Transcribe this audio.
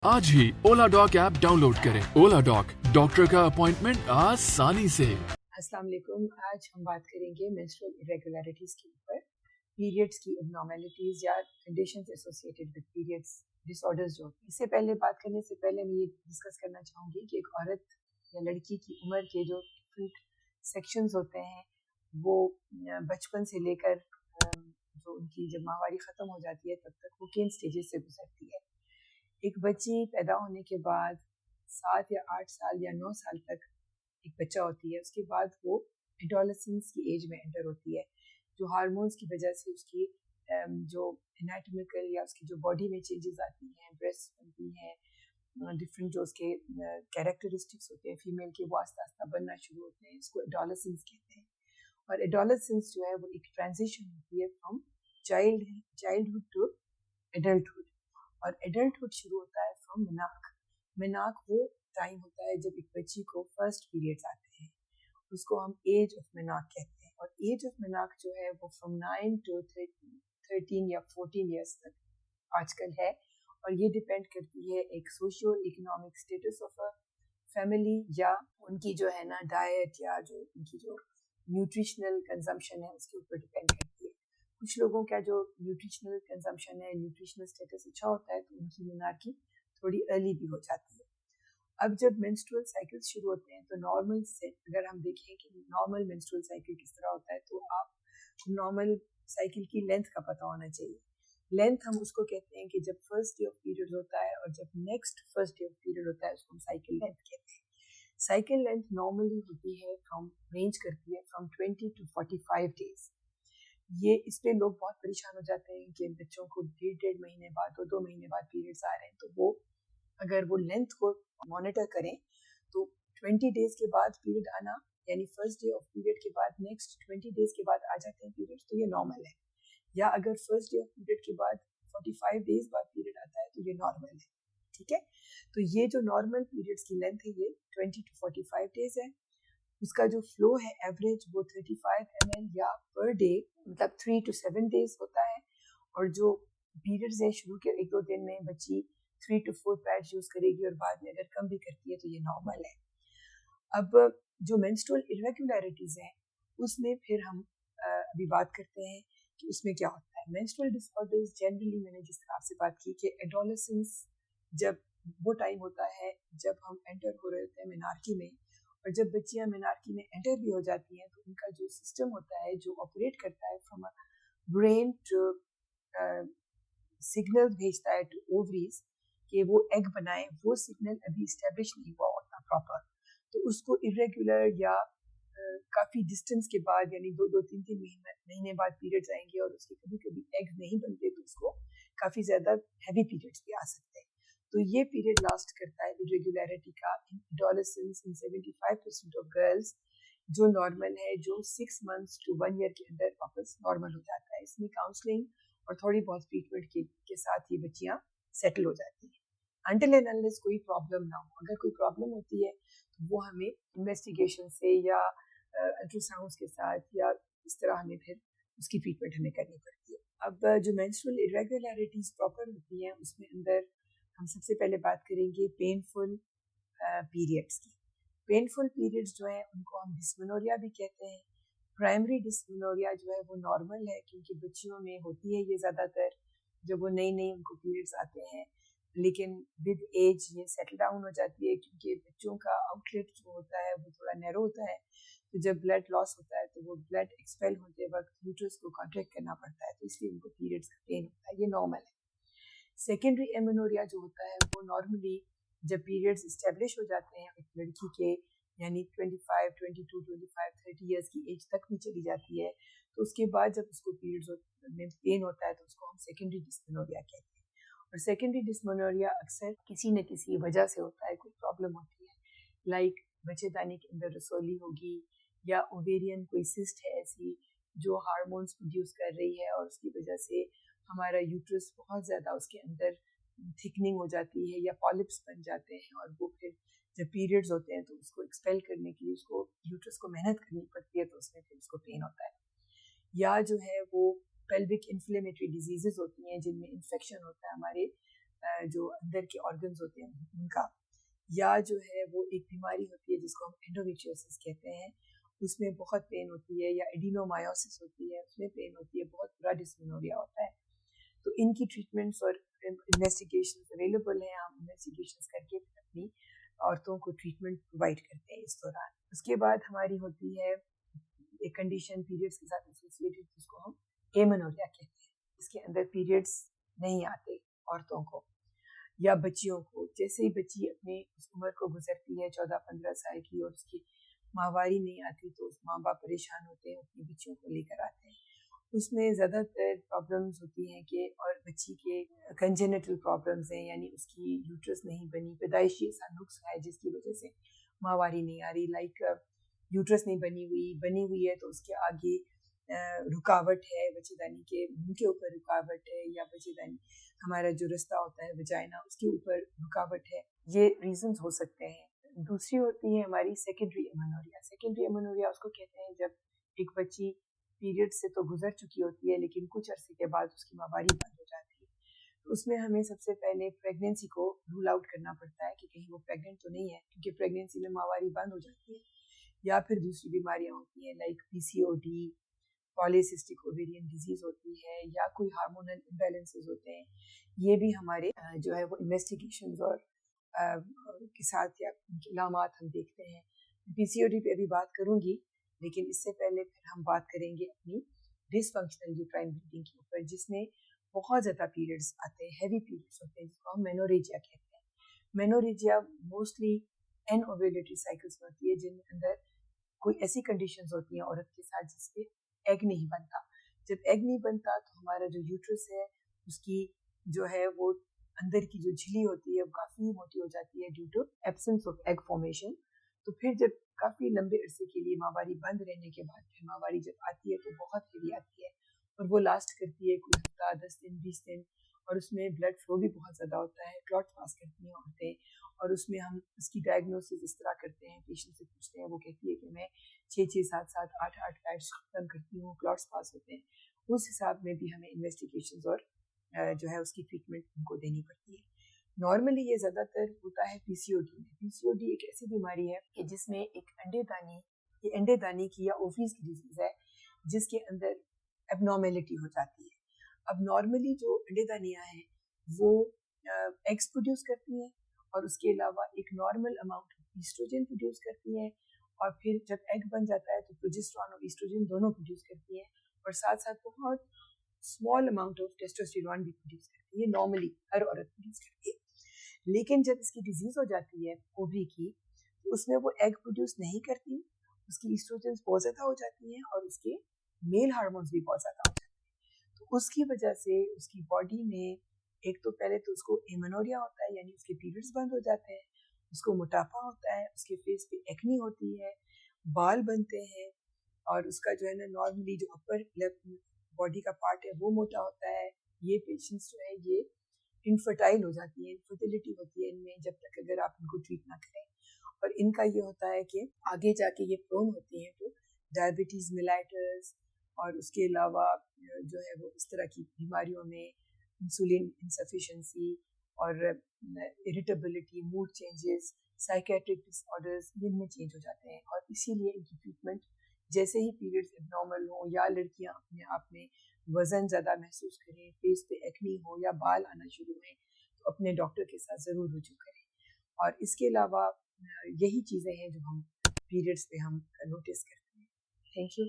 आज ही ओला dock app download करें। ओला dock, doctor का अपॉइंटमेंट आसानी से। अस्सलाम वालेकुम। आज हम बात करेंगे मेंस्ट्रुअल इरेगुलरिटीज़ के ऊपर, पीरियड्स की एबनॉर्मलिटीज़ या conditions associated with periods disorders जो होती हैं। इससे पहले बात करने से पहले मैं ये डिस्कस करना चाहूँगी कि एक औरत या लड़की की उम्र के जो डिफरेंट सेक्शंस होते हैं वो बचपन से लेकर जो उनकी जब माहवारी ख़त्म हो जाती है तब तक वो किन स्टेजेस से गुजरती है। एक बच्ची पैदा होने के बाद 7 या 8 साल या 9 साल तक एक बच्चा होती है, उसके बाद वो एडोलेसेंस की एज में एंटर होती है, जो हार्मोन्स की वजह से उसकी जो एनाटॉमिकल या उसकी जो बॉडी में चेंजेस आती हैं, ब्रेस्ट बनती हैं, डिफरेंट जो उसके कैरेक्टरिस्टिक्स होते हैं फीमेल के, वो आस्ता आस्ता बनना शुरू होते हैं। इसको एडोलेसेंस कहते हैं। और एडोलेसेंस जो है वो एक ट्रांजिशन होती है फ्रॉम चाइल्डहुड टू एडल्टहुड, और एडल्टहुड शुरू होता है फ्रॉम मेनाक वो टाइम होता है जब एक बच्ची को फर्स्ट पीरियड्स आते हैं, उसको हम एज ऑफ मेनाक कहते हैं। और एज ऑफ मेनाक जो है वो फ्रॉम 9 to 13 या 14 ईयर्स तक आजकल है, और ये डिपेंड करती है एक socio economic status of a family या उनकी जो है ना डाइट या जो उनकी जो न्यूट्रिशनल कंजम्पशन है उसके ऊपर डिपेंड करती है। कुछ लोगों का जो न्यूट्रिशनल कंजम्पशन है, न्यूट्रिशनल स्टेटस अच्छा होता है तो उनकी मेनार्की थोड़ी अर्ली भी हो जाती है। अब जब मेंस्ट्रुअल साइकिल्स शुरू होते हैं तो नॉर्मल से अगर हम देखें कि नॉर्मल मेंस्ट्रुअल साइकिल किस तरह होता है, तो आप नॉर्मल साइकिल की लेंथ का पता होना चाहिए। लेंथ हम उसको कहते हैं कि जब फर्स्ट डे ऑफ पीरियड होता है और जब next first day of period होता है उसको हम साइकिल लेंथ कहते हैं। साइकिल लेंथ नॉर्मली होती है रेंज करती है फ्रॉम 20 to 45 डेज। ये इस पे लोग बहुत परेशान हो जाते हैं कि बच्चों को 1.5 महीने बाद 2 महीने बाद पीरियड्स आ रहे हैं, तो वो अगर वो लेंथ को मॉनिटर करें तो 20 डेज के बाद पीरियड आना, यानी फर्स्ट डे ऑफ पीरियड के बाद नेक्स्ट 20 डेज के बाद आ जाते हैं पीरियड्स, तो ये नॉर्मल है। या अगर फर्स्ट डे ऑफ पीरियड के बाद 45 डेज बाद पीरियड आता है तो ये नॉर्मल है। ठीक है, तो ये जो नॉर्मल पीरियड्स की लेंथ है ये 20 to 45 डेज है। उसका जो फ्लो है एवरेज वो 35 ml या पर डे, मतलब 3 to 7 डेज होता है। और जो पीरियड्स है शुरू के 1-2 दिन में बच्ची 3 to 4 पैड्स यूज करेगी और बाद में अगर कम भी करती है तो ये नॉर्मल है। अब जो मेंस्ट्रुअल इरेगुलरिटीज हैं उसमें फिर हम अभी बात करते हैं कि उसमें क्या होता है। मेंस्ट्रुअल डिसऑर्डर्स जनरली, मैंने जिस तरह से बात की कि एडोलेसेंस जब वो टाइम होता है जब हम एंटर हो रहे होते हैं मेनार्की में, और जब बच्चियां मेनार्की में एंटर भी हो जाती हैं तो उनका जो सिस्टम होता है जो ऑपरेट करता है from a brain to signal भेजता है टू ओवरीज कि वो एग बनाए, वो सिग्नल अभी इस्टेब्लिश नहीं हुआ होता प्रॉपर, तो उसको इरेगुलर या काफ़ी डिस्टेंस के बाद, यानी 2-3 महीने बाद पीरियड्स आएंगे और उसके कभी कभी एग नहीं बनते तो उसको काफ़ी ज़्यादा हैवी पीरियड्स भी आ सकते हैं। तो ये पीरियड लास्ट करता है इरेगुलरिटी का इन एडोलेसेंस इन 75% ऑफ गर्ल्स, जो नॉर्मल है, जो 6 months to 1 year के अंदर वापस नॉर्मल हो जाता है। इसमें काउंसलिंग और थोड़ी बहुत ट्रीटमेंट के साथ ये बच्चियाँ सेटल हो जाती हैं, अनटिल एंड अनलेस कोई प्रॉब्लम ना हो। अगर कोई प्रॉब्लम होती है तो वो हमें इन्वेस्टिगेशन से या अल्ट्रासाउंड के साथ या इस तरह हमें फिर उसकी ट्रीटमेंट हमें करनी पड़ती है। अब जो मेंस्ट्रुअल इरेगुलरिटीज प्रॉपर होती हैं उसमें अंदर हम सबसे पहले बात करेंगे पेनफुल पीरियड्स की। पेनफुल पीरियड्स जो है उनको हम डिस्मेनोरिया भी कहते हैं। प्राइमरी डिस्मेनोरिया जो है वो नॉर्मल है क्योंकि बच्चियों में होती है ये ज़्यादातर जब वो नई उनको पीरियड्स आते हैं, लेकिन विद एज ये सेटल डाउन हो जाती है क्योंकि बच्चों का आउटलेट जो होता है वो थोड़ा नैरो होता है, तो जब ब्लड लॉस होता है तो वो ब्लड एक्सपेल होते वक्त यूट्रस को कॉन्ट्रैक्ट करना पड़ता है, तो इसलिए उनको पीरियड्स का पेन होता है, ये नॉर्मल है। सेकेंडरी एमेनोरिया जो होता है वो नॉर्मली जब पीरियड्स इस्टेब्लिश हो जाते हैं एक लड़की के, यानी 25, 22, 25, 30 ईयर्स की एज तक भी चली जाती है, तो उसके बाद जब उसको पीरियड्स में पेन होता है तो उसको हम सेकेंडरी डिस्मेनोरिया कहते हैं। और सेकेंडरी डिस्मेनोरिया अक्सर किसी न किसी वजह से होता है, कोई प्रॉब्लम होती है, लाइक बच्चेदानी के अंदर रसोली होगी या ओवेरियन कोई सिस्ट है ऐसी जो हार्मोन्स प्रोड्यूस कर रही है और उसकी वजह से हमारा यूट्रस बहुत ज़्यादा उसके अंदर थिकनिंग हो जाती है या पॉलिप्स बन जाते हैं, और वो फिर जब पीरियड्स होते हैं तो उसको एक्सपेल करने के लिए उसको यूट्रस को मेहनत करनी पड़ती है, तो उसमें फिर उसको पेन होता है। या जो है वो पेल्विक इन्फ्लेमेटरी डिजीजेस होती हैं जिनमें इन्फेक्शन होता है हमारे जो अंदर के ऑर्गन्स होते हैं उनका, या जो है वो एक बीमारी होती है जिसको हम एंडोमेट्रियोसिस कहते हैं, उसमें बहुत पेन होती है, या एडिनोमायोसिस होती है उसमें पेन होती है, बहुत बुरा डिस्मेनोरिया होता है। तो इनकी ट्रीटमेंट्स और इन्वेस्टिगेशंस अवेलेबल हैं, हम इन्वेस्टिगेशंस करके अपनी औरतों को ट्रीटमेंट प्रोवाइड करते हैं इस दौरान। उसके बाद हमारी होती है एक कंडीशन पीरियड्स के साथ एसोसिएटेड जिसको हम एमेनोरिया कहते हैं। इसके अंदर पीरियड्स नहीं आते औरतों को या बच्चियों को। जैसे ही बच्ची अपने उस उम्र को गुजरती है 14-15 साल की और उसकी माहवारी नहीं आती तो उस माँ बाप परेशान होते हैं, अपनी बच्चियों को लेकर आते हैं। उसमें ज़्यादातर प्रॉब्लम्स होती हैं कि और बच्ची के कंजेनिटल प्रॉब्लम्स हैं, यानी उसकी यूट्रस नहीं बनी, पैदाइशी ऐसा नुक्स है जिसकी वजह से माहवारी नहीं आ रही, लाइक यूट्रस नहीं बनी हुई है तो उसके आगे रुकावट है, बच्चेदानी के मुंह के ऊपर रुकावट है, या बच्चेदानी हमारा जो रास्ता होता है वजाइना उसके ऊपर रुकावट है। ये रीजंस हो सकते हैं। दूसरी होती है हमारी सेकेंडरी एमेनोरिया। सेकेंडरी एमेनोरिया उसको कहते हैं जब एक बच्ची पीरियड से तो गुजर चुकी होती है लेकिन कुछ अरसे के बाद उसकी माहवारी बंद हो जाती है। तो उसमें हमें सबसे पहले प्रेगनेंसी को रूल आउट करना पड़ता है कि कहीं वो प्रेग्नेंट तो नहीं है, क्योंकि प्रेगनेंसी में माहवारी बंद हो जाती है। या फिर दूसरी बीमारियां होती हैं like PCOD, polycystic ovarian disease होती है, या कोई हार्मोनल इम्बैलेंसेस होते हैं। ये भी हमारे जो है वो इन्वेस्टिगेशंस और के साथ या उनके इलामात हम देखते हैं। पीसीओडी पे अभी बात करूंगी, लेकिन इससे पहले फिर हम बात करेंगे अपनी डिसफंक्शनल यूट्राइन ब्लीडिंग के ऊपर, जिसमें बहुत ज़्यादा पीरियड्स आते हैं, हैवी पीरियड्स होते हैं, जिसको हम मेनोरेजिया कहते हैं। Menorrhagia mostly anovulatory cycles में होती है, जिनके अंदर कोई ऐसी कंडीशंस होती हैं औरत के साथ जिसपे एग नहीं बनता। जब एग नहीं बनता तो हमारा जो यूट्रस है उसकी जो है वो अंदर की जो झिल्ली होती है वो काफ़ी मोटी हो जाती है due to absence of egg formation. तो फिर जब काफ़ी लंबे अरसे के लिए माहवारी बंद रहने के बाद फिर माहवारी जब आती है तो बहुत हेवी आती है, और वो लास्ट करती है कोई हफ्ता, 10 दिन, 20 दिन, और उसमें ब्लड फ्लो भी बहुत ज़्यादा होता है, क्लॉट पास करती हैं औरतें। और उसमें हम उसकी डायग्नोसिस इस तरह करते हैं, पेशेंट से पूछते हैं, वो कहती है कि मैं 6-6, 7-7, 8-8 पैड्स खत्म करती हूँ, क्लॉट्स पास होते हैं। उस हिसाब में भी हमें इन्वेस्टिगेशंस और जो है उसकी ट्रीटमेंट उनको देनी पड़ती है। नॉर्मली ये ज़्यादातर होता है पीसीओडी में। पीसीओडी एक ऐसी बीमारी है कि जिसमें एक अंडेदानी की या ओवरीज की डिजीज़ है जिसके अंदर एबनॉर्मेलिटी हो जाती है। अब नॉर्मली जो अंडेदानियाँ हैं वो एग्स प्रोड्यूस करती हैं और उसके अलावा एक normal amount of oestrogen produce करती हैं, और फिर जब एग बन जाता है तो प्रोजेस्टेरॉन और ईस्ट्रोजन दोनों प्रोड्यूस करती हैं, और साथ साथ बहुत स्मॉल अमाउंट ऑफ टेस्टोस्टेरॉन भी प्रोड्यूस करती है। नॉर्मली हर औरत प्रोड्यूस करती है, लेकिन जब इसकी डिजीज हो जाती है ओवरी की तो उसमें वो एग प्रोड्यूस नहीं करती, उसकी ईस्ट्रोजन बहुत ज़्यादा हो जाती हैं और उसके मेल हार्मोन्स भी बहुत ज़्यादा हो जाते हैं। तो उसकी वजह से उसकी बॉडी में एक तो पहले तो उसको एमेनोरिया होता है, यानी उसके पीरियड्स बंद हो जाते हैं, उसको मोटापा होता है, उसके फेस पे एक्नी होती है, बाल बनते हैं, और उसका जो है ना नॉर्मली जो अपर बॉडी का पार्ट है वो मोटा होता है। ये पेशेंट्स जो है ये इनफर्टाइल हो जाती है, इनफर्टिलिटी होती है इनमें जब तक अगर आप इनको ट्रीट ना करें। और इनका ये होता है कि आगे जाके ये प्रोन होती हैं तो डायबिटीज़ मेलाइटस और उसके अलावा जो है वो इस तरह की बीमारियों में इंसुलिन इनसफिशिएंसी और irritability, mood changes, psychiatric disorders इनमें चेंज हो जाते हैं। और इसीलिए इनकी ट्रीटमेंट जैसे ही पीरियड्स एबनॉर्मल हो या लड़कियां अपने आप में वज़न ज़्यादा महसूस करें, फेस पे एक्नी हो या बाल आना शुरू हुए, तो अपने डॉक्टर के साथ ज़रूर रुजू करें। और इसके अलावा यही चीज़ें हैं जो हम पीरियड्स पे हम नोटिस करते हैं। Thank you.